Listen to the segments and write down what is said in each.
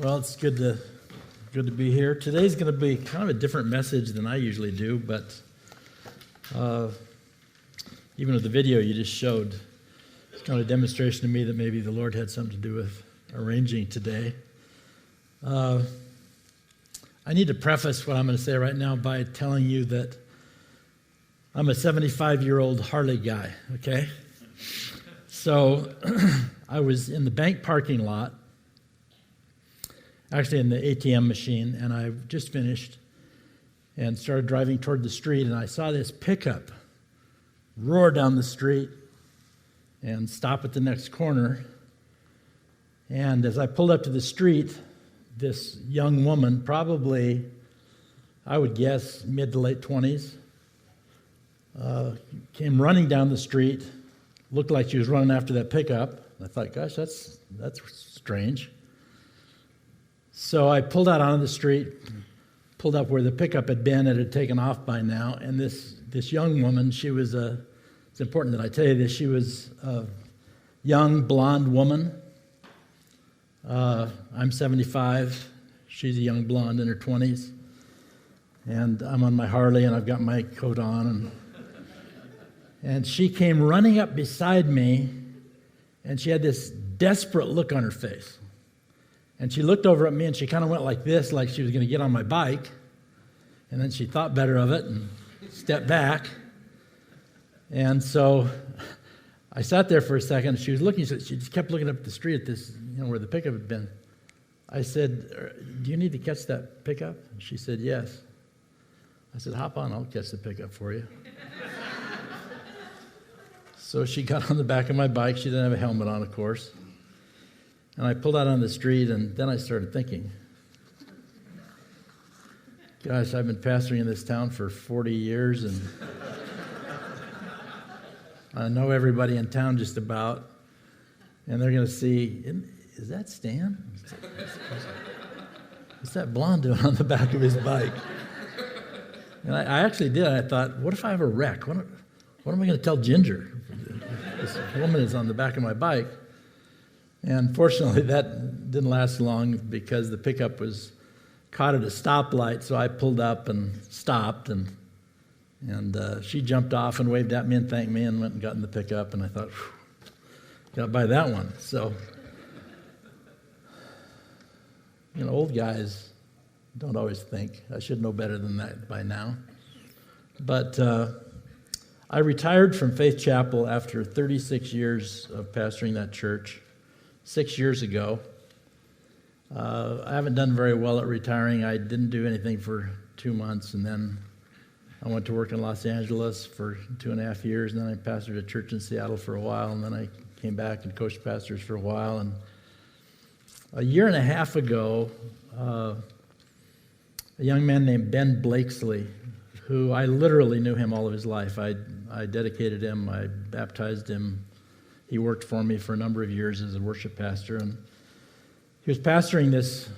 Well, it's good to be here. Today's going to be kind of a different message than I usually do, but even with the video you just showed, it's kind of a demonstration to me that maybe the Lord had something to do with arranging today. I need to preface what I'm going to say right now by telling you that I'm a 75-year-old Harley guy, okay? So I was in the bank parking lot, actually in the ATM machine, and I just finished and started driving toward the street, and I saw this pickup roar down the street and stop at the next corner. And as I pulled up to the street, this young woman, probably, I would guess, mid to late 20s, came running down the street, looked like she was running after that pickup. I thought, gosh, that's strange. So I pulled out onto the street, pulled up where the pickup had been. It had taken off by now. And this young woman, she was it's important that I tell you this, she was a young, blonde woman. I'm 75. She's a young blonde in her 20s. And I'm on my Harley, and I've got my coat on. And she came running up beside me, and she had this desperate look on her face. And she looked over at me, and she kind of went like this, like she was going to get on my bike. And then she thought better of it and stepped back. And so I sat there for a second. She was looking. She just kept looking up the street at this, where the pickup had been. I said, "Do you need to catch that pickup?" And she said, "Yes." I said, "Hop on. I'll catch the pickup for you." So she got on the back of my bike. She didn't have a helmet on, of course. And I pulled out on the street, and then I started thinking, gosh, I've been pastoring in this town for 40 years, and I know everybody in town just about, and they're going to see, is that Stan? What's that blonde doing on the back of his bike? And I actually did. I thought, what if I have a wreck? What am I going to tell Ginger? This woman is on the back of my bike. And fortunately, that didn't last long because the pickup was caught at a stoplight, so I pulled up and stopped, and she jumped off and waved at me and thanked me and went and got in the pickup, and I thought, got by that one. So, old guys don't always think. I should know better than that by now. But I retired from Faith Chapel after 36 years of pastoring that church. 6 years ago. I haven't done very well at retiring. I didn't do anything for 2 months, and then I went to work in Los Angeles for 2.5 years, and then I pastored a church in Seattle for a while, and then I came back and coached pastors for a while. And a year and a half ago, a young man named Ben Blakesley, who I literally knew him all of his life. I dedicated him, I baptized him. He worked for me for a number of years as a worship pastor, and he was pastoring this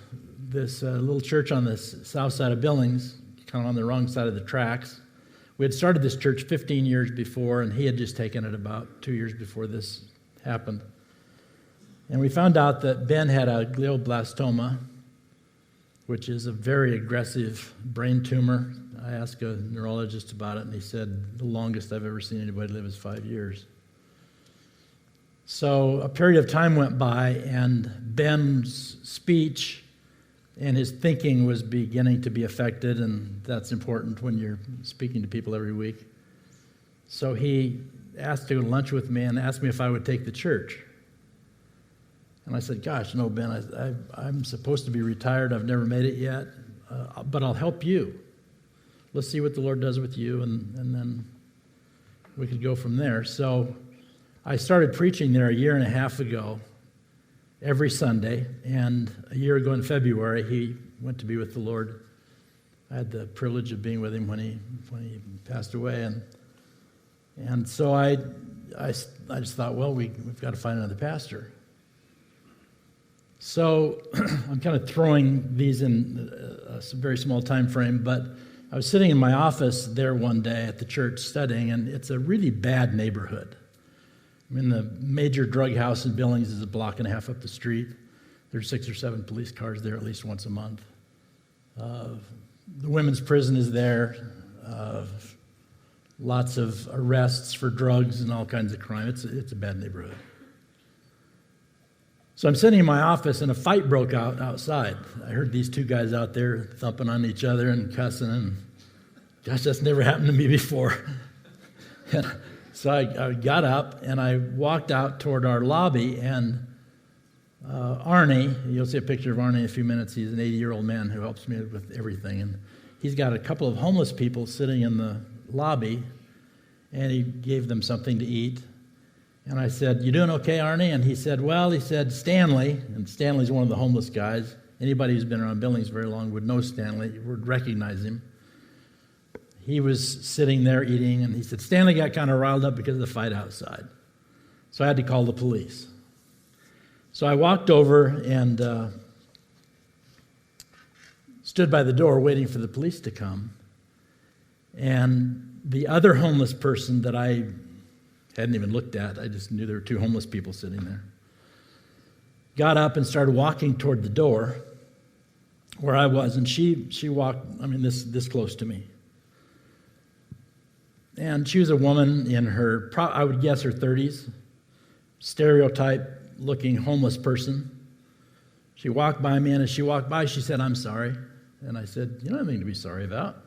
little church on the south side of Billings, kind of on the wrong side of the tracks. We had started this church 15 years before, and he had just taken it about 2 years before this happened. And we found out that Ben had a glioblastoma, which is a very aggressive brain tumor. I asked a neurologist about it, and he said the longest I've ever seen anybody live is 5 years. So a period of time went by, and Ben's speech and his thinking was beginning to be affected, and that's important when you're speaking to people every week. So he asked to go to lunch with me and asked me if I would take the church. And I said, gosh, no, Ben, I'm supposed to be retired. I've never made it yet, but I'll help you. Let's see what the Lord does with you, and then we could go from there. So I started preaching there a year and a half ago, every Sunday, and a year ago in February, he went to be with the Lord. I had the privilege of being with him when he passed away, and so I just thought, well, we've got to find another pastor. So I'm kind of throwing these in a very small time frame, but I was sitting in my office there one day at the church studying, and it's a really bad neighborhood. I mean, the major drug house in Billings is a block and a half up the street. There's 6 or 7 police cars there at least once a month. The women's prison is there. Lots of arrests for drugs and all kinds of crime. It's a bad neighborhood. So I'm sitting in my office, and a fight broke out outside. I heard these 2 guys out there thumping on each other and cussing, and gosh, that's never happened to me before. So I got up, and I walked out toward our lobby, and Arnie, you'll see a picture of Arnie in a few minutes. He's an 80-year-old man who helps me with everything, and he's got a couple of homeless people sitting in the lobby, and he gave them something to eat. And I said, "You doing okay, Arnie?" And he said, Stanley, and Stanley's one of the homeless guys. Anybody who's been around Billings very long would know Stanley, would recognize him. He was sitting there eating, and he said, "Stanley got kind of riled up because of the fight outside. So I had to call the police." So I walked over and stood by the door waiting for the police to come. And the other homeless person that I hadn't even looked at, I just knew there were 2 homeless people sitting there, got up and started walking toward the door where I was. And she walked, this close to me. And she was a woman in her, I would guess her 30s, stereotype-looking homeless person. She walked by me, and as she walked by, she said, "I'm sorry." And I said, "You don't have anything to be sorry about."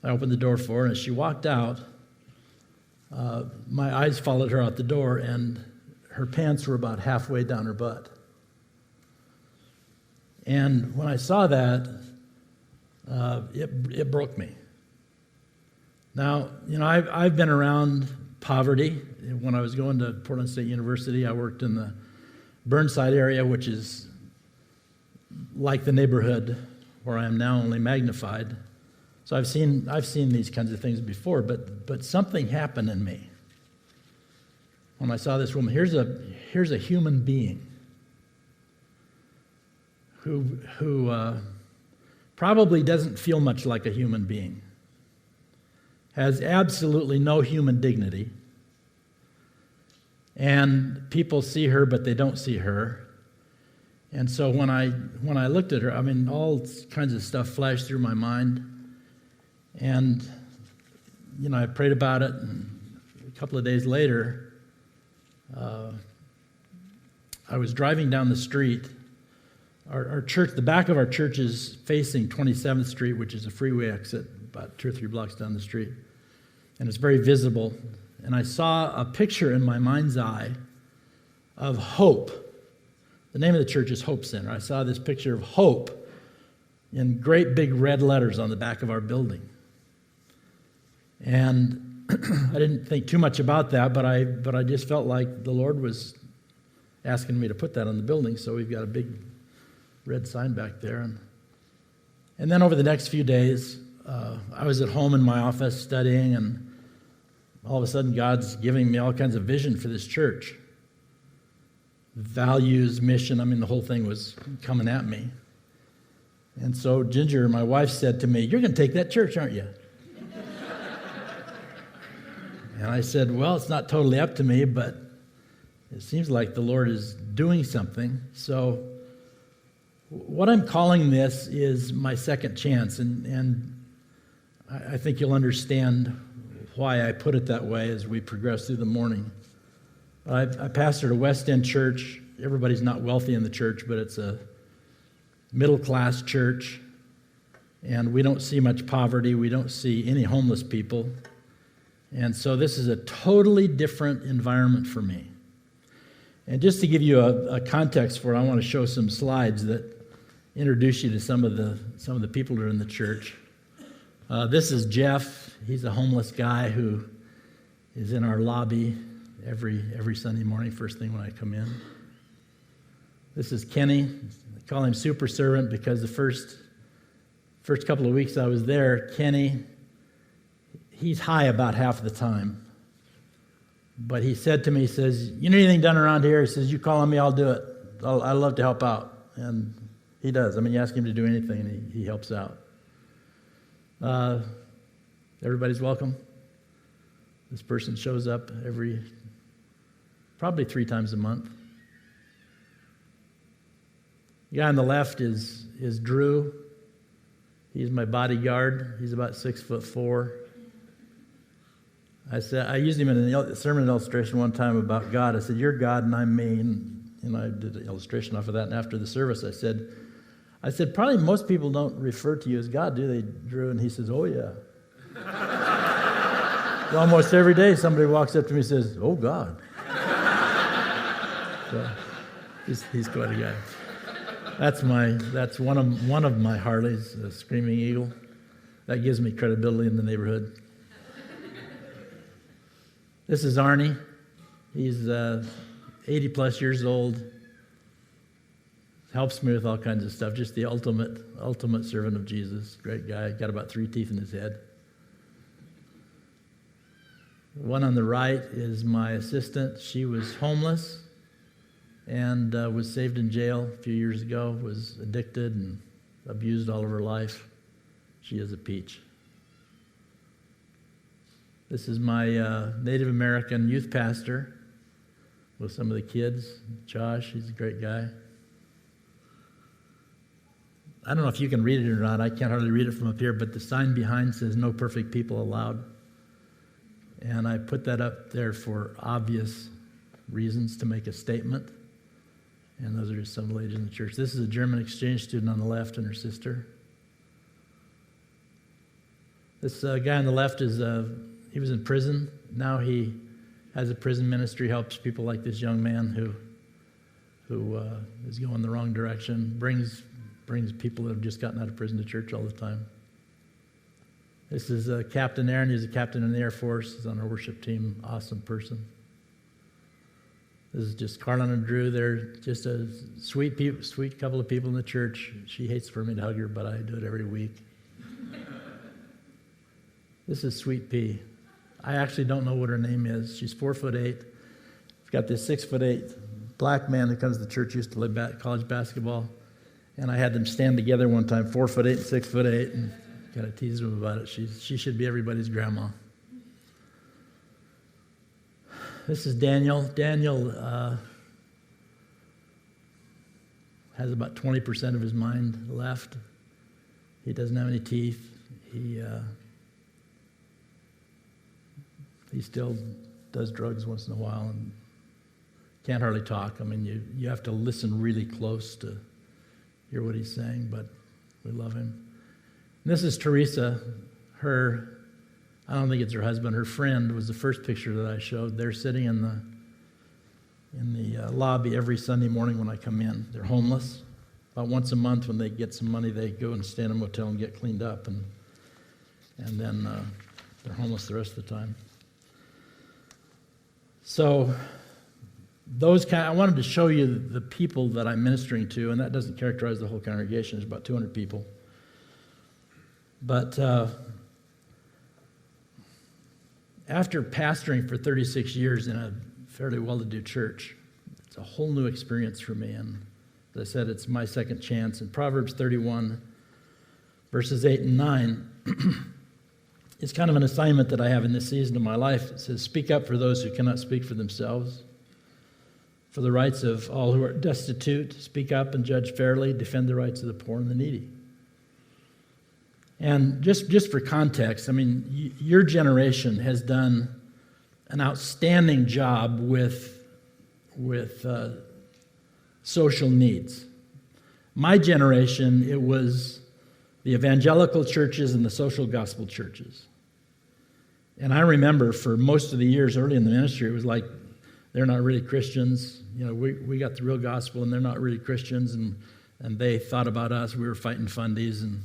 I opened the door for her, and as she walked out, my eyes followed her out the door, and her pants were about halfway down her butt. And when I saw that, it broke me. Now, I've been around poverty. When I was going to Portland State University, I worked in the Burnside area, which is like the neighborhood where I am now, only magnified. So I've seen these kinds of things before, but something happened in me when I saw this woman. Here's a human being who probably doesn't feel much like a human being, has absolutely no human dignity, and people see her, but they don't see her. And so when I looked at her, all kinds of stuff flashed through my mind. And, I prayed about it, and a couple of days later, I was driving down the street. Our church, the back of our church is facing 27th Street, which is a freeway exit about 2 or 3 blocks down the street. And it's very visible. And I saw a picture in my mind's eye of hope. The name of the church is Hope Center. I saw this picture of hope in great big red letters on the back of our building. And I didn't think too much about that, but I just felt like the Lord was asking me to put that on the building, so we've got a big red sign back there. And then over the next few days, I was at home in my office studying, and all of a sudden God's giving me all kinds of vision for this church. Values, mission, the whole thing was coming at me. And so Ginger, my wife, said to me, "You're going to take that church, aren't you?" And I said, "Well, it's not totally up to me, but it seems like the Lord is doing something." So what I'm calling this is my second chance, and I think you'll understand why I put it that way as we progress through the morning. I pastored a West End church. Everybody's not wealthy in the church, but it's a middle-class church, and we don't see much poverty. We don't see any homeless people. And so this is a totally different environment for me. And just to give you a context for it, I want to show some slides that introduce you to some of the people that are in the church. This is Jeff. He's a homeless guy who is in our lobby every Sunday morning, first thing when I come in. This is Kenny. I call him super servant because the first couple of weeks I was there, Kenny, he's high about half the time. But he said to me, he says, "You need anything done around here?" He says, "You call on me, I'll do it. I love to help out." And he does. You ask him to do anything, and he helps out. Everybody's welcome. This person shows up probably 3 times a month. The guy on the left is Drew. He's my bodyguard. He's about 6'4". I used him in a sermon illustration one time about God. I said, "You're God and I'm me." And I did an illustration off of that. And after the service, I said, "Probably most people don't refer to you as God, do they, Drew?" And he says, "Oh, yeah." Almost every day somebody walks up to me and says, "Oh, God." So he's quite a guy. That's one of my Harleys, a Screaming Eagle. That gives me credibility in the neighborhood. This is Arnie. He's 80 plus years old. Helps me with all kinds of stuff. Just the ultimate servant of Jesus. Great guy. Got about 3 teeth in his head. The one on the right is my assistant. She was homeless and was saved in jail a few years ago, was addicted and abused all of her life. She is a peach. This is my Native American youth pastor with some of the kids. Josh, he's a great guy. I don't know if you can read it or not. I can't hardly read it from up here, but the sign behind says "No perfect people allowed." And I put that up there for obvious reasons, to make a statement. And those are just some ladies in the church. This is a German exchange student on the left and her sister. This guy on the left he was in prison. Now he has a prison ministry, helps people like this young man who is going the wrong direction, brings people that have just gotten out of prison to church all the time. This is Captain Aaron. He's a captain in the Air Force. He's on our worship team. Awesome person. This is just Carlin and Drew. They're just a sweet couple of people in the church. She hates for me to hug her, but I do it every week. This is Sweet Pea. I actually don't know what her name is. She's 4'8". She's got this 6'8" black man who comes to the church, used to play college basketball. And I had them stand together one time, 4'8" and 6'8", and kind of tease them about it. She should be everybody's grandma. This is Daniel. Daniel has about 20% of his mind left. He doesn't have any teeth. He still does drugs once in a while and can't hardly talk. I mean, you have to listen really close to hear what he's saying, but we love him. And this is Teresa. I don't think it's her husband. Her friend was the first picture that I showed. They're sitting in the lobby every Sunday morning when I come in. They're homeless. About once a month when they get some money, they go and stay in a motel and get cleaned up, and then they're homeless the rest of the time. So I wanted to show you the people that I'm ministering to, and that doesn't characterize the whole congregation. There's about 200 people. But after pastoring for 36 years in a fairly well-to-do church, it's a whole new experience for me. And as I said, it's my second chance. In Proverbs 31, verses 8 and 9, it's kind of an assignment that I have in this season of my life. It says, "Speak up for those who cannot speak for themselves. For the rights of all who are destitute, speak up and judge fairly, defend the rights of the poor and the needy." And just for context, I mean, your generation has done an outstanding job with social needs. My generation, it was the evangelical churches and the social gospel churches. And I remember for most of the years early in the ministry, it was like, they're not really Christians. You know, we got the real gospel and they're not really Christians, and they thought about us. We were fighting fundies and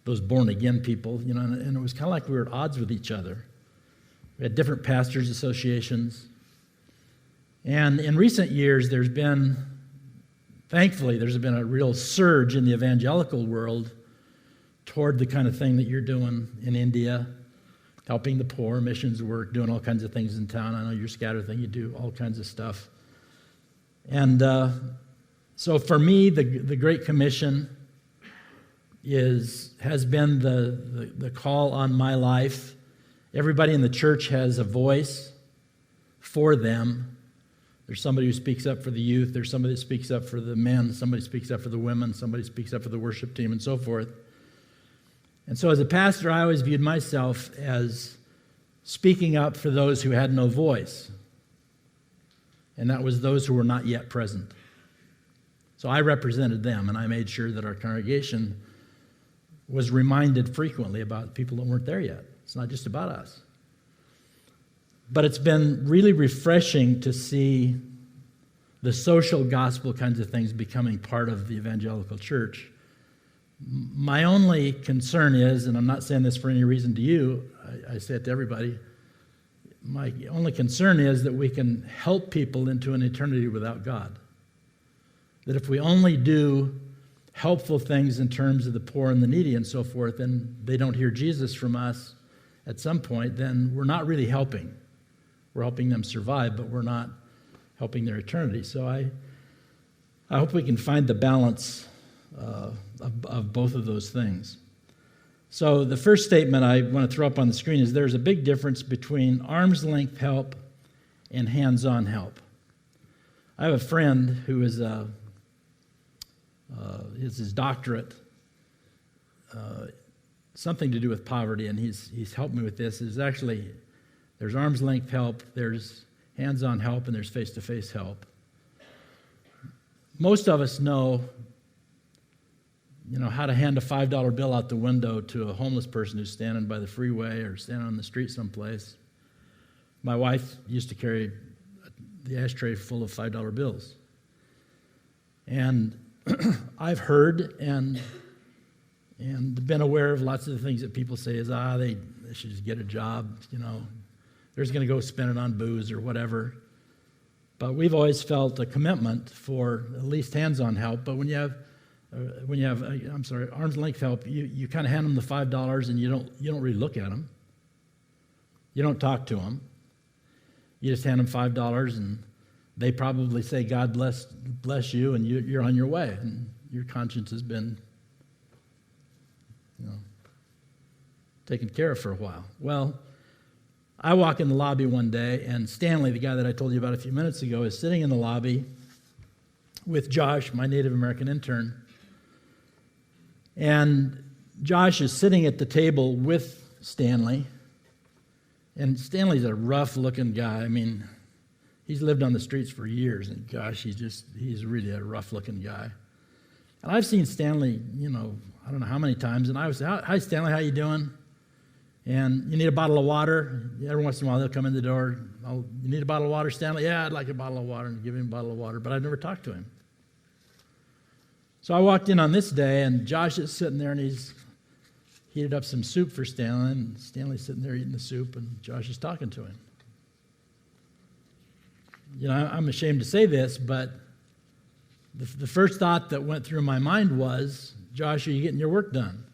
those born-again people, you know, and it was kind of like we were at odds with each other. We had different pastors' associations. And in recent years, thankfully, there's been a real surge in the evangelical world toward the kind of thing that you're doing in India, helping the poor, missions work, doing all kinds of things in town. I know your scatter thing, you do all kinds of stuff. And so for me, the Great Commission has been the call on my life. Everybody in the church has a voice for them There's somebody who speaks up for the youth. There's somebody that speaks up for the men. Somebody speaks up for the women. Somebody speaks up for the worship team and so forth. And so as a pastor, I always viewed myself as speaking up for those who had no voice. And that was those who were not yet present. So I represented them, and I made sure that our congregation was reminded frequently about people that weren't there yet. It's not just about us. But it's been really refreshing to see the social gospel kinds of things becoming part of the evangelical church. My only concern is, and I'm not saying this for any reason to you, I say it to everybody, my only concern is that we can help people into an eternity without God. That if we only do helpful things in terms of the poor and the needy and so forth, and they don't hear Jesus from us at some point, then we're not really helping. We're helping them survive, but we're not helping their eternity. So I hope we can find the balance of both of those things. So the first statement I want to throw up on the screen is there's a big difference between arm's length help and hands-on help. I have a friend who is his doctorate, something to do with poverty, and he's helped me with this. There's arm's length help, there's hands-on help, and there's face-to-face help. Most of us know how to hand a $5 bill out the window to a homeless person who's standing by the freeway or standing on the street someplace. My wife used to carry the ashtray full of $5 bills. And I've heard and been aware of lots of the things that people say is, they should just get a job, they're just going to go spend it on booze or whatever. But we've always felt a commitment for at least hands-on help. But when you have arm's length help, you kind of hand them the $5 and you don't really look at them. You don't talk to them. You just hand them $5 and they probably say, God bless you, and you're on your way. And your conscience has been taken care of for a while. Well, I walk in the lobby one day, and Stanley, the guy that I told you about a few minutes ago, is sitting in the lobby with Josh, my Native American intern. And Josh is sitting at the table with Stanley. And Stanley's a rough-looking guy. I mean, he's lived on the streets for years, and gosh, he's really a rough-looking guy. And I've seen Stanley, I don't know how many times, and I was, hi, Stanley, how you doing? And you need a bottle of water? Every once in a while, they'll come in the door. You need a bottle of water, Stanley? Yeah, I'd like a bottle of water, and give him a bottle of water, but I've never talked to him. So I walked in on this day, and Josh is sitting there, and he's heated up some soup for Stanley, and Stanley's sitting there eating the soup, and Josh is talking to him. I'm ashamed to say this, but the first thought that went through my mind was, Josh, are you getting your work done?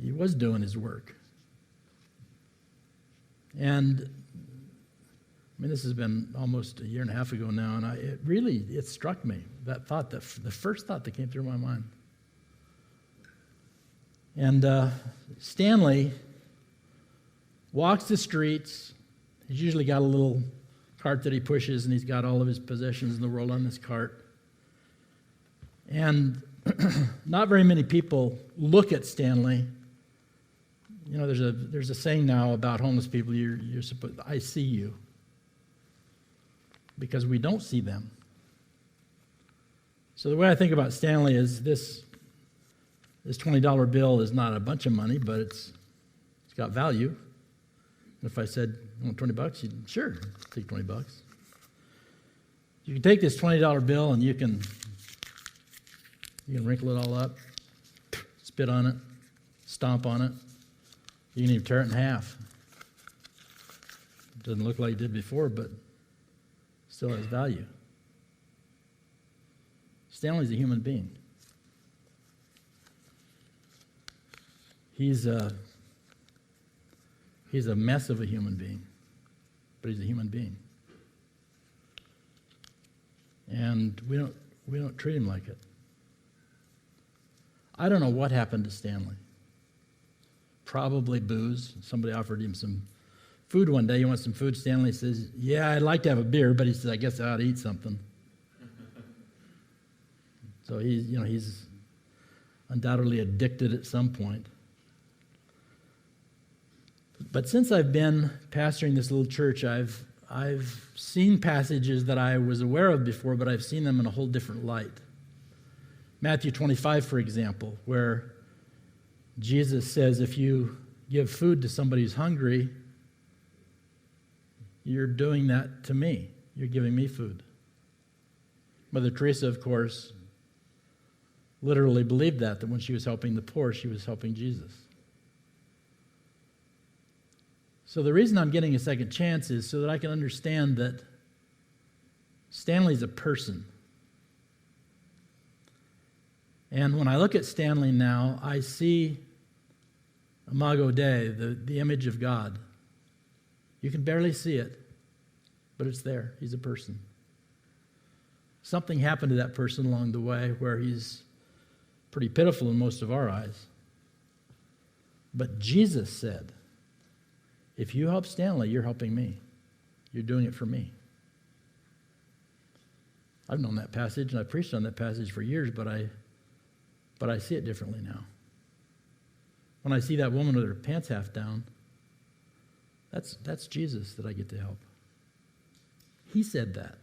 He was doing his work. And this has been almost a year and a half ago now, and it struck me, that thought, the first thought that came through my mind. And Stanley walks the streets. He's usually got a little cart that he pushes, and he's got all of his possessions in the world on this cart. And not very many people look at Stanley. There's a saying now about homeless people, you're supposed, I see you. Because we don't see them. So the way I think about Stanley is this $20 bill is not a bunch of money, but it's got value. If I said, you want $20, you'd, sure, take $20. You can take this $20 bill and you can wrinkle it all up, spit on it, stomp on it. You can even tear it in half. It doesn't look like it did before, but still has value. Stanley's a human being. He's a mess of a human being, but he's a human being. And we don't treat him like it. I don't know what happened to Stanley. Probably booze. Somebody offered him some food one day. You want some food? Stanley says, yeah, I'd like to have a beer, but he says, I guess I ought to eat something. So he's undoubtedly addicted at some point. But since I've been pastoring this little church, I've seen passages that I was aware of before, but I've seen them in a whole different light. Matthew 25, for example, where Jesus says, if you give food to somebody who's hungry, you're doing that to me. You're giving me food. Mother Teresa, of course, literally believed that when she was helping the poor, she was helping Jesus. So the reason I'm getting a second chance is so that I can understand that Stanley's a person. And when I look at Stanley now, I see Imago Dei, the image of God. You can barely see it, but it's there. He's a person. Something happened to that person along the way where he's pretty pitiful in most of our eyes. But Jesus said, if you help Stanley, you're helping me. You're doing it for me. I've known that passage, and I've preached on that passage for years, but I see it differently now. When I see that woman with her pants half down, that's Jesus that I get to help. He said that.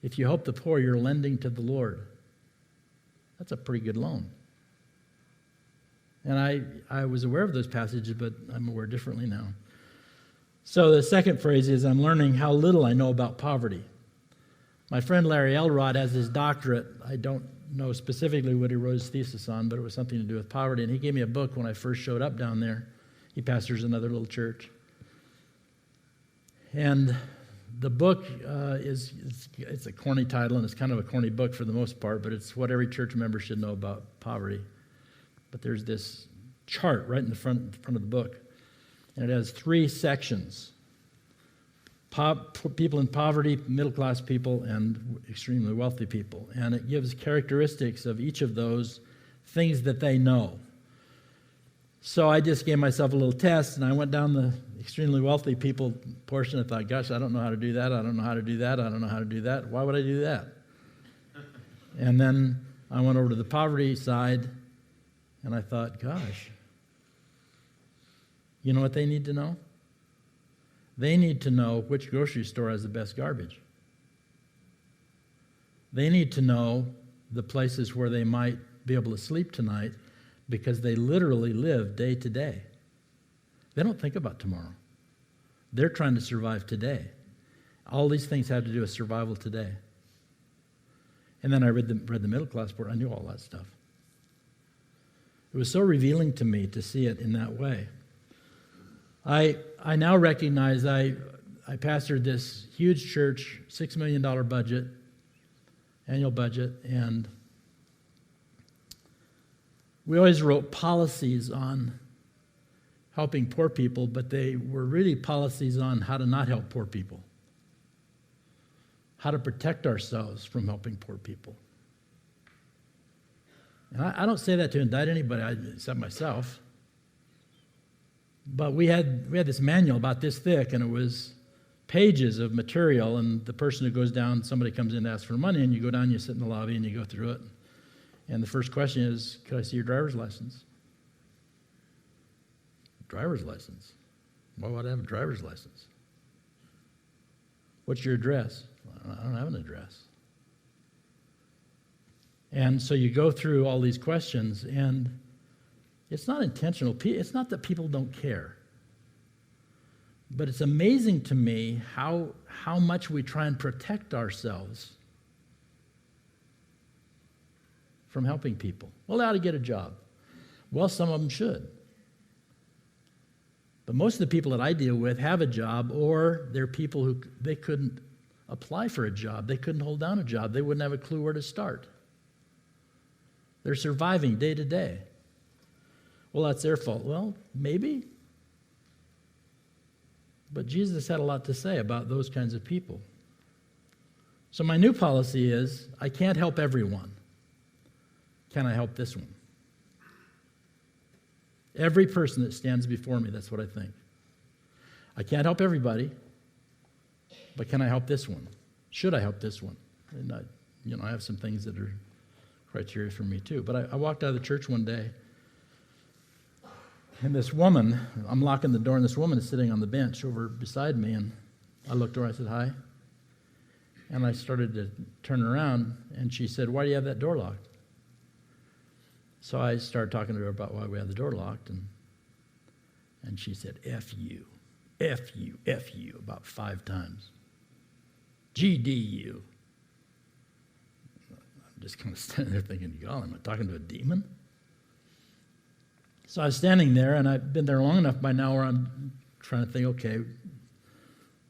If you help the poor, you're lending to the Lord. That's a pretty good loan. And I was aware of those passages, but I'm aware differently now. So the second phrase is, I'm learning how little I know about poverty. My friend Larry Elrod has his doctorate. I don't know specifically what he wrote his thesis on, but it was something to do with poverty. And he gave me a book when I first showed up down there. He pastors another little church. And the book it's a corny title, and it's kind of a corny book for the most part, but it's what every church member should know about poverty. But there's this chart right in the front of the book, and it has 3 sections. People in poverty, middle-class people, and extremely wealthy people. And it gives characteristics of each of those things that they know. So I just gave myself a little test, and I went down the extremely wealthy people portion. I thought, gosh, I don't know how to do that. I don't know how to do that. I don't know how to do that. Why would I do that? And then I went over to the poverty side, and I thought, gosh, you know what they need to know? They need to know which grocery store has the best garbage. They need to know the places where they might be able to sleep tonight because they literally live day to day. They don't think about tomorrow. They're trying to survive today. All these things have to do with survival today. And then I read the middle class part. I knew all that stuff. It was so revealing to me to see it in that way. I now recognize I pastored this huge church, $6 million budget, annual budget, and we always wrote policies on helping poor people, but they were really policies on how to not help poor people, how to protect ourselves from helping poor people. And I don't say that to indict anybody except myself. But we had this manual about this thick, and it was pages of material, and the person who goes down, somebody comes in to ask for money, and you go down, you sit in the lobby, and you go through it. And the first question is, could I see your driver's license? Driver's license? Why would I have a driver's license? What's your address? I don't have an address. And so you go through all these questions, and it's not intentional. It's not that people don't care. But it's amazing to me how much we try and protect ourselves from helping people. Well, they ought to get a job. Well, some of them should. But most of the people that I deal with have a job, or they're people who they couldn't apply for a job. They couldn't hold down a job. They wouldn't have a clue where to start. They're surviving day to day. Well, that's their fault. Well, maybe. But Jesus had a lot to say about those kinds of people. So my new policy is, I can't help everyone. Can I help this one? Every person that stands before me, that's what I think. I can't help everybody, but can I help this one? Should I help this one? And I have some things that are criteria for me too. But I walked out of the church one day, and this woman, I'm locking the door, and this woman is sitting on the bench over beside me, and I looked over, I said, hi. And I started to turn around, and she said, why do you have that door locked? So I started talking to her about why we had the door locked, and she said, F you, F you, F you, about 5 times. GD you. I'm just kind of standing there thinking, God, am I talking to a demon? So I was standing there, and I've been there long enough by now where I'm trying to think, okay,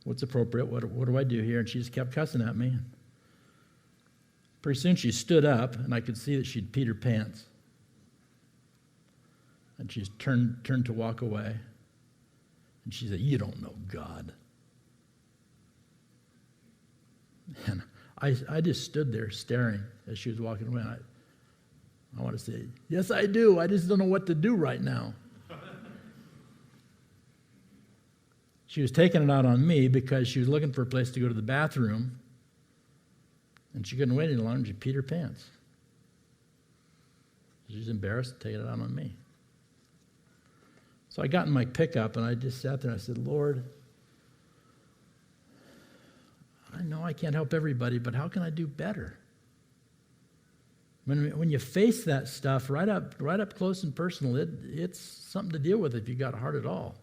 what's appropriate? What do I do here? And she just kept cussing at me. Pretty soon she stood up, and I could see that she'd peed her pants. And she turned to walk away. And she said, you don't know God. And I just stood there staring as she was walking away. And I want to say, yes, I do. I just don't know what to do right now. She was taking it out on me because she was looking for a place to go to the bathroom, and she couldn't wait any longer. She peed her pants. She was embarrassed, taking it out on me. So I got in my pickup, and I just sat there, and I said, Lord, I know I can't help everybody, but how can I do better? When you face that stuff right up close and personal, it's something to deal with if you got a heart at all.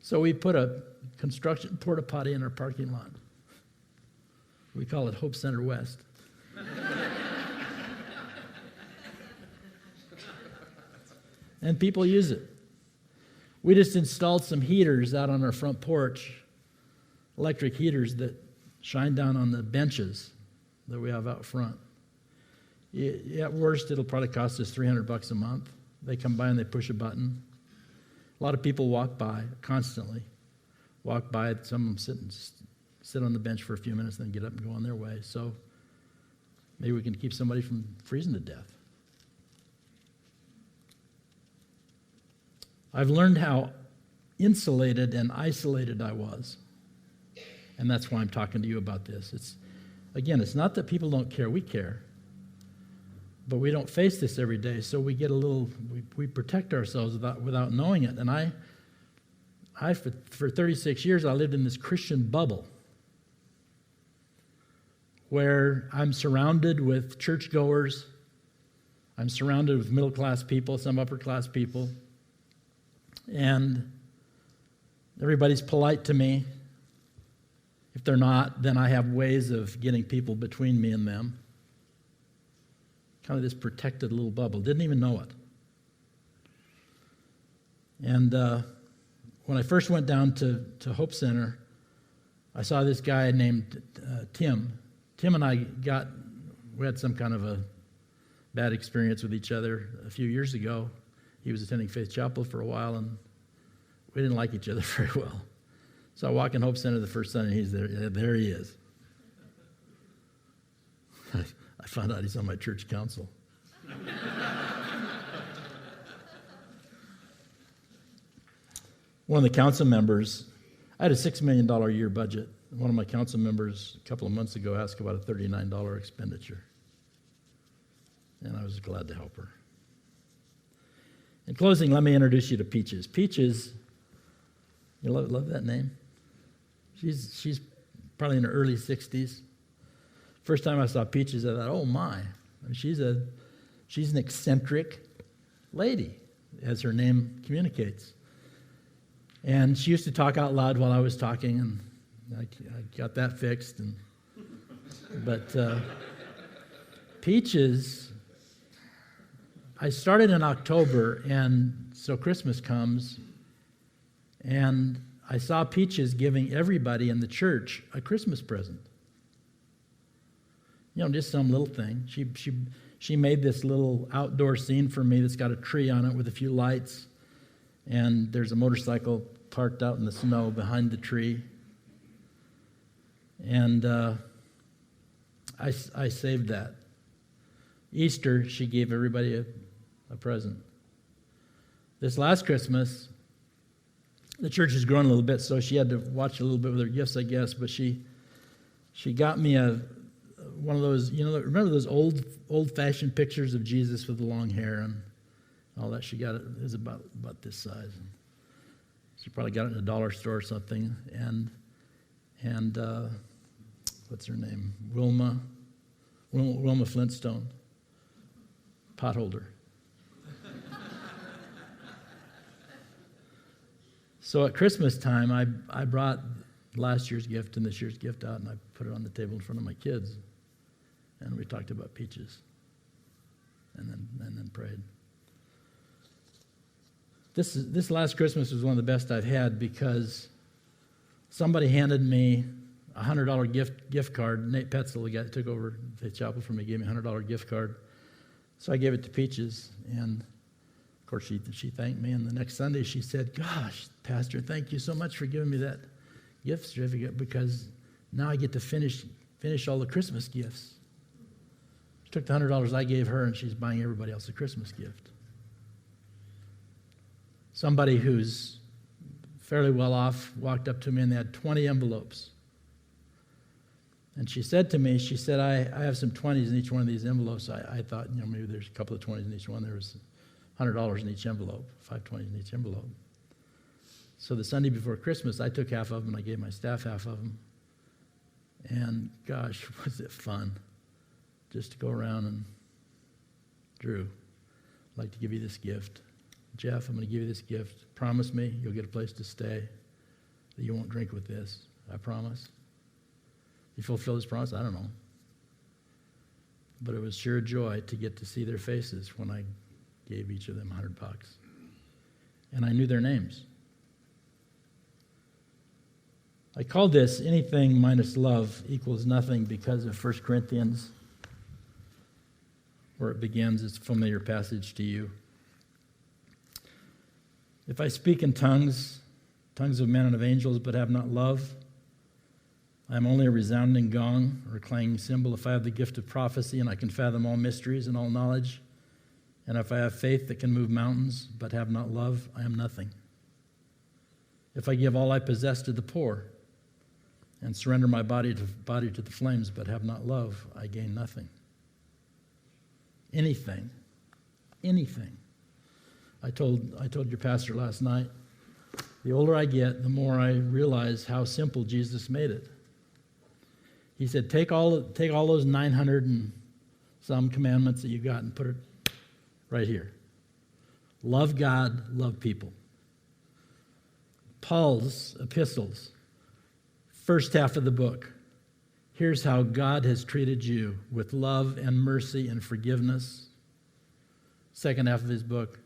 So we put a construction porta potty in our parking lot. We call it Hope Center West. And people use it. We just installed some heaters out on our front porch, electric heaters that shine down on the benches that we have out front. At worst, it'll probably cost us $300 a month. They come by and they push a button. A lot of people walk by constantly. Walk by, some of them sit on the bench for a few minutes, then get up and go on their way. So maybe we can keep somebody from freezing to death. I've learned how insulated and isolated I was. And that's why I'm talking to you about this. It's not that people don't care. We care. But we don't face this every day, so we get we protect ourselves without knowing it. And I for 36 years, I lived in this Christian bubble where I'm surrounded with churchgoers. I'm surrounded with middle-class people, some upper-class people. And everybody's polite to me. If they're not, then I have ways of getting people between me and them. Kind of this protected little bubble. Didn't even know it. And when I first went down to Hope Center, I saw this guy named Tim. Tim and I we had some kind of a bad experience with each other a few years ago. He was attending Faith Chapel for a while, and we didn't like each other very well. So I walk in Hope Center the first Sunday, and he's there. Yeah, there he is. I found out he's on my church council. One of the council members, I had a $6 million a year budget. One of my council members a couple of months ago asked about a $39 expenditure. And I was glad to help her. In closing, let me introduce you to Peaches. Peaches, you love that name? She's probably in her early 60s. First time I saw Peaches, I thought, oh my. I mean, she's an eccentric lady, as her name communicates. And she used to talk out loud while I was talking, and I got that fixed. But Peaches, I started in October, and so Christmas comes, and I saw Peaches giving everybody in the church a Christmas present. Just some little thing. She made this little outdoor scene for me that's got a tree on it with a few lights, and there's a motorcycle parked out in the snow behind the tree. And I saved that. Easter, she gave everybody a present. This last Christmas, the church is growing a little bit, so she had to watch a little bit with her gifts, I guess. But she got me one of those, remember those old-fashioned pictures of Jesus with the long hair and all that? She got it. It was about this size. She probably got it in a dollar store or something. And what's her name? Wilma Flintstone, potholder. So at Christmas time, I brought last year's gift and this year's gift out, and I put it on the table in front of my kids, and we talked about peaches, and then prayed. This last Christmas was one of the best I've had because somebody handed me a $100 gift card. Nate Petzel, the guy that took over the chapel for me, gave me a $100 gift card. So I gave it to Peaches, and of course she thanked me. And the next Sunday she said, "Gosh, Pastor, thank you so much for giving me that gift certificate because now I get to finish all the Christmas gifts." She took the $100 I gave her, and she's buying everybody else a Christmas gift. Somebody who's fairly well off walked up to me, and they had 20 envelopes. And she said to me, I have some 20s in each one of these envelopes. I thought, maybe there's a couple of 20s in each one. There was $100 in each envelope, 5 20s in each envelope. So the Sunday before Christmas, I took half of them, and I gave my staff half of them. And gosh, was it fun just to go around and, "Drew, I'd like to give you this gift. Jeff, I'm going to give you this gift. Promise me you'll get a place to stay, that you won't drink with this. I promise." You fulfill this promise? I don't know. But it was sure joy to get to see their faces when I gave each of them $100. And I knew their names. I called this "Anything minus love equals nothing" because of 1 Corinthians, where it begins. It's a familiar passage to you. "If I speak in tongues of men and of angels, but have not love, I am only a resounding gong or a clanging cymbal. If I have the gift of prophecy and I can fathom all mysteries and all knowledge, and if I have faith that can move mountains, but have not love, I am nothing. If I give all I possess to the poor and surrender my body to the flames, but have not love, I gain nothing." Anything. I told your pastor last night, the older I get, the more I realize how simple Jesus made it. He said, take all those 900 and some commandments that you got and put it right here. Love God, love people. Paul's epistles, first half of the book, here's how God has treated you with love and mercy and forgiveness. Second half of his book,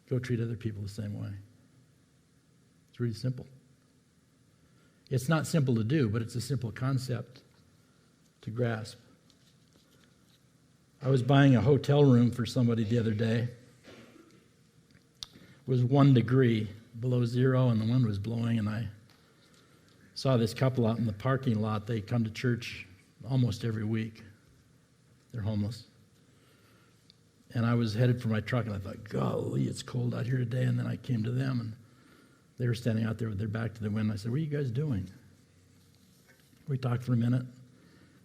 go treat other people the same way. It's really simple. It's not simple to do, but it's a simple concept to grasp. I was buying a hotel room for somebody the other day. It was 1 degree below zero, and the wind was blowing, and I saw this couple out in the parking lot. They come to church almost every week. They're homeless. And I was headed for my truck, and I thought, golly, it's cold out here today. And then I came to them, and they were standing out there with their back to the wind. I said, "What are you guys doing?" We talked for a minute.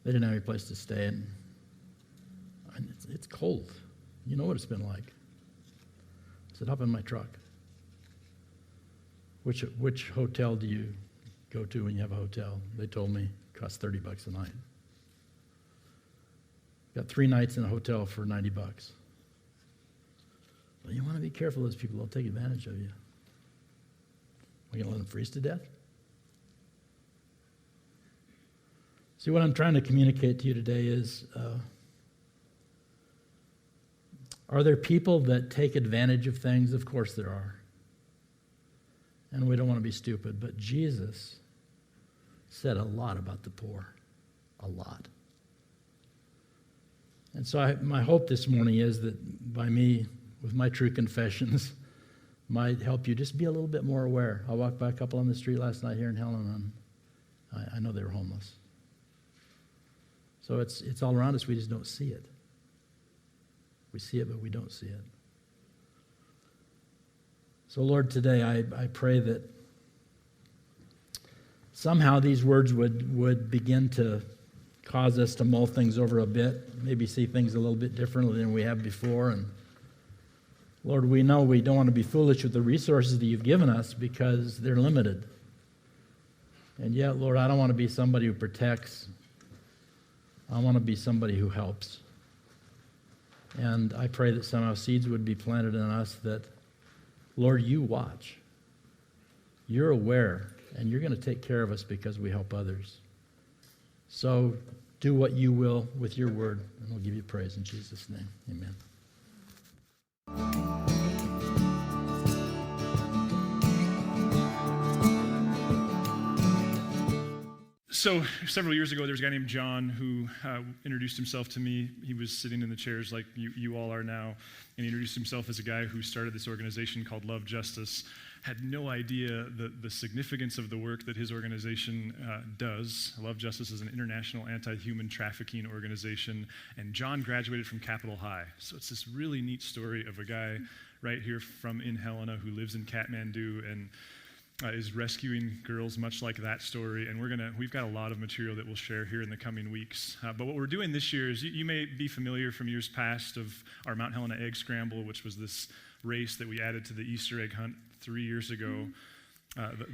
They didn't have any place to stay, and it's cold. You know what it's been like. I said, "Hop in my truck." Which hotel do you go to when you have a hotel? They told me it costs $30 a night. Got 3 nights in a hotel for $90. Well, you want to be careful. Those people, they'll take advantage of you. Are we going to let them freeze to death? See, what I'm trying to communicate to you today is, are there people that take advantage of things? Of course there are. And we don't want to be stupid, but Jesus said a lot about the poor. A lot. And so my hope this morning is that by me, with my true confessions, might help you just be a little bit more aware. I walked by a couple on the street last night here in Helen, and I know they were homeless. So it's all around us. We just don't see it. We see it, but we don't see it. So, Lord, today I pray that somehow these words would begin to cause us to mull things over a bit, maybe see things a little bit differently than we have before. And Lord, we know we don't want to be foolish with the resources that you've given us because they're limited. And yet, Lord, I don't want to be somebody who protects. I want to be somebody who helps. And I pray that somehow seeds would be planted in us that, Lord, you watch. You're aware, and you're going to take care of us because we help others. So do what you will with your word, and we'll give you praise in Jesus' name. Amen. So several years ago, there was a guy named John who introduced himself to me. He was sitting in the chairs like you all are now, and he introduced himself as a guy who started this organization called Love Justice. Had no idea the significance of the work that his organization does. Love Justice is an international anti-human trafficking organization, and John graduated from Capitol High. So it's this really neat story of a guy right here from in Helena who lives in Kathmandu and is rescuing girls much like that story, and we've got a lot of material that we'll share here in the coming weeks. But what we're doing this year is, you may be familiar from years past of our Mount Helena Egg Scramble, which was this race that we added to the Easter egg hunt 3 years ago,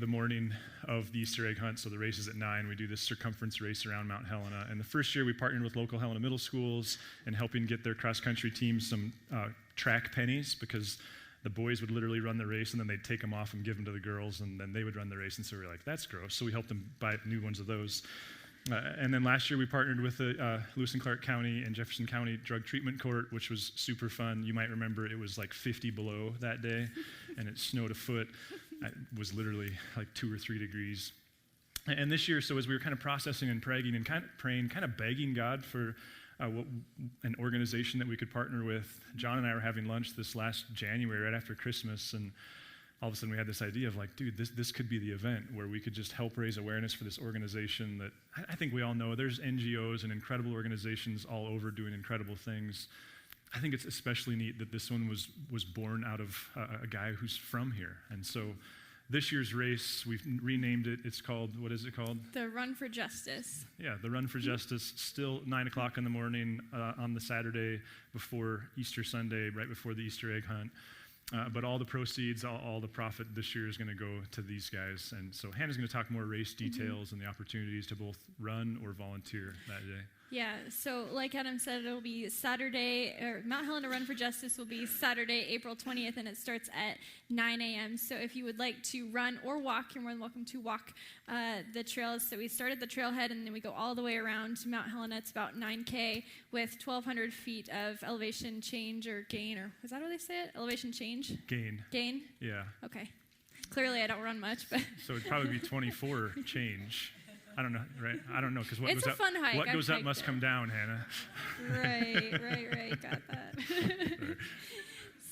the morning of the Easter egg hunt. So the race is at 9. We do this circumference race around Mount Helena. And the first year we partnered with local Helena middle schools and helping get their cross-country teams some track pennies, because the boys would literally run the race, and then they'd take them off and give them to the girls, and then they would run the race. And so we were like, that's gross. So we helped them buy new ones of those. And then last year we partnered with the Lewis and Clark County and Jefferson County Drug Treatment Court, which was super fun. You might remember it was like 50 below that day, and it snowed a foot. It was literally like 2 or 3 degrees. And this year, so as we were kind of processing and praying and kind of begging God for an organization that we could partner with, John and I were having lunch this last January, right after Christmas, and all of a sudden we had this idea of like, dude, this could be the event where we could just help raise awareness for this organization that I think we all know. There's NGOs and incredible organizations all over doing incredible things. I think it's especially neat that this one was born out of a guy who's from here. And so this year's race, we've renamed it. It's called, what is it called? The Run for Justice. Yeah, the Run for Justice. Still 9 o'clock in the morning on the Saturday before Easter Sunday, right before the Easter egg hunt. But all the proceeds, all the profit this year is going to go to these guys. And so Hannah's going to talk more race details and the opportunities to both run or volunteer that day. Yeah, so like Adam said, it'll be Saturday, or Mount Helena Run for Justice will be Saturday, April 20th, and it starts at 9 a.m. So if you would like to run or walk, you're more than welcome to walk the trails. So we start at the trailhead, and then we go all the way around to Mount Helena. It's about 9K with 1,200 feet of elevation change or gain, or is that how they say it? Elevation change? Gain. Gain? Yeah. Okay. Clearly I don't run much, but... So it'd probably be 24 change. I don't know, right? I don't know, because what it's goes a fun hike. What goes up hiked must it. come down, Hannah. Right. Got that. Right.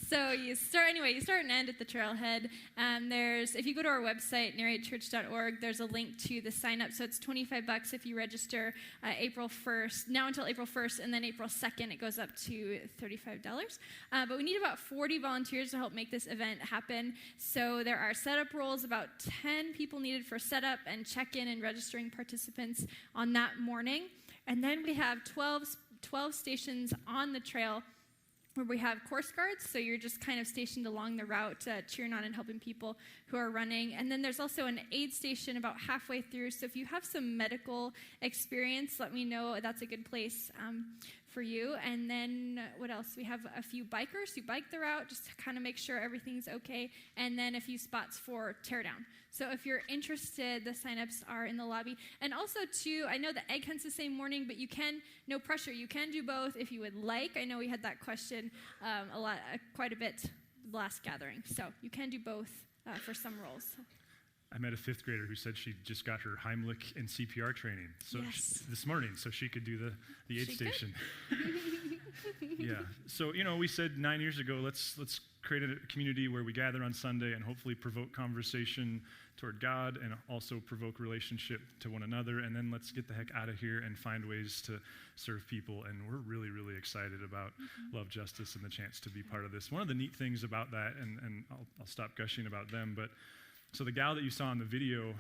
So you start and end at the trailhead. If you go to our website, narratechurch.org, there's a link to the sign up. So it's $25 if you register April 1st, now until April 1st, and then April 2nd, it goes up to $35. But we need about 40 volunteers to help make this event happen. So there are setup roles, about 10 people needed for setup and check-in and registering participants on that morning. And then we have 12 stations on the trail where we have course guards, so you're just kind of stationed along the route, cheering on and helping people who are running. And then there's also an aid station about halfway through, so if you have some medical experience, let me know. That's a good place for you. And then what else? We have a few bikers who bike the route just to kind of make sure everything's okay, and then a few spots for teardown. So if you're interested, the signups are in the lobby. And also, too, I know the egg hunt's the same morning, but no pressure. You can do both if you would like. I know we had that question quite a bit last gathering. So you can do both for some roles. I met a 5th grader who said she just got her Heimlich and CPR training Yes. this morning, so she could do the aid She station. Yeah. So, we said 9 years ago, let's create a community where we gather on Sunday and hopefully provoke conversation toward God and also provoke relationship to one another. And then let's get the heck out of here and find ways to serve people. And we're really, really excited about Love Justice and the chance to be part of this. One of the neat things about that, and I'll stop gushing about them, but so the gal that you saw in the video,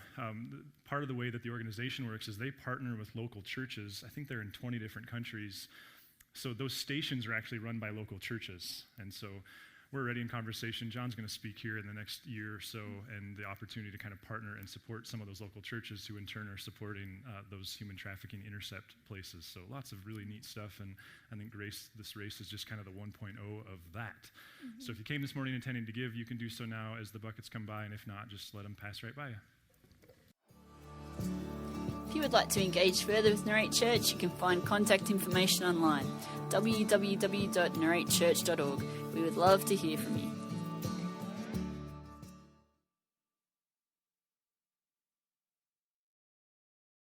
part of the way that the organization works is they partner with local churches. I think they're in 20 different countries. So those stations are actually run by local churches. And so we're already in conversation. John's going to speak here in the next year or so, and the opportunity to kind of partner and support some of those local churches who in turn are supporting those human trafficking intercept places. So lots of really neat stuff, and I think this race is just kind of the 1.0 of that. So if you came this morning intending to give, you can do so now as the buckets come by, and if not, just let them pass right by you. If you would like to engage further with Narrate Church, you can find contact information online, www.narratechurch.org. We would love to hear from you.